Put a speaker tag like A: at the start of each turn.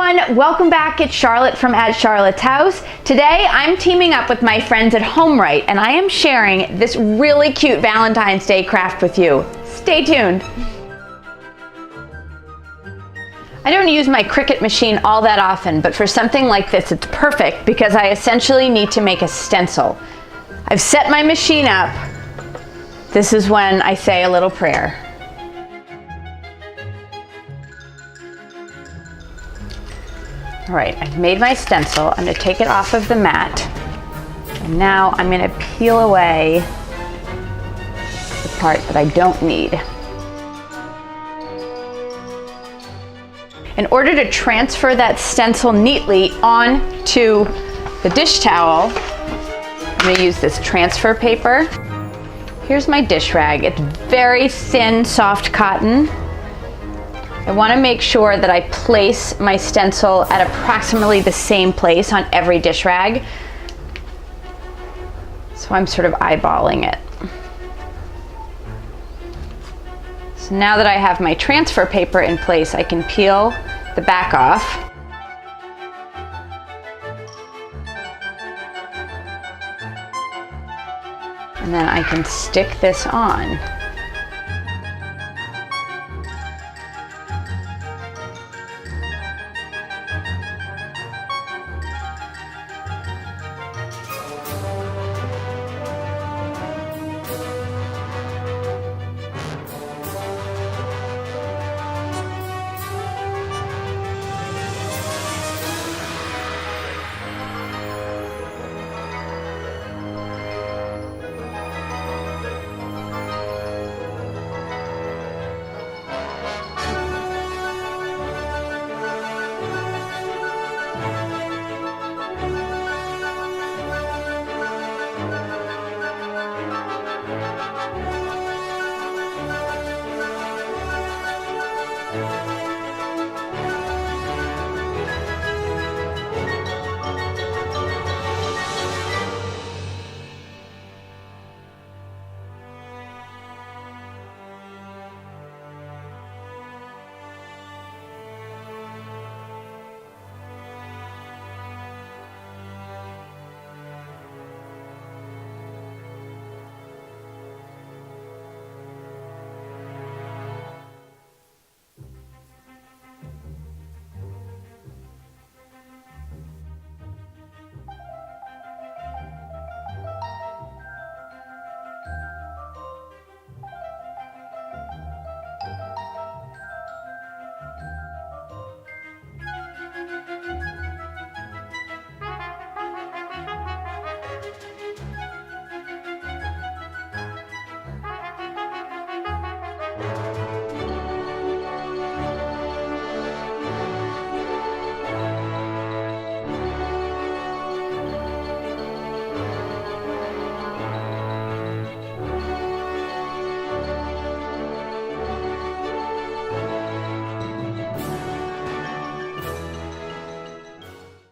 A: everyone, welcome back. It's Charlotte from At Charlotte's House. Today I'm teaming up with my friends at Homeright and I am sharing this really cute Valentine's Day craft with you. Stay tuned. I don't use my Cricut machine all that often, but for something like this it's perfect because I essentially need to make a stencil. I've set my machine up. This is when I say a little prayer. All right, I've made my stencil. I'm going to take it off of the mat. And now I'm going to peel away the part that I don't need. In order to transfer that stencil neatly onto the dish towel, I'm going to use this transfer paper. Here's my dish rag. It's very thin, soft cotton. I want to make sure that I place my stencil at approximately the same place on every dish rag. So I'm sort of eyeballing it. So now that I have my transfer paper in place, I can peel the back off. And then I can stick this on.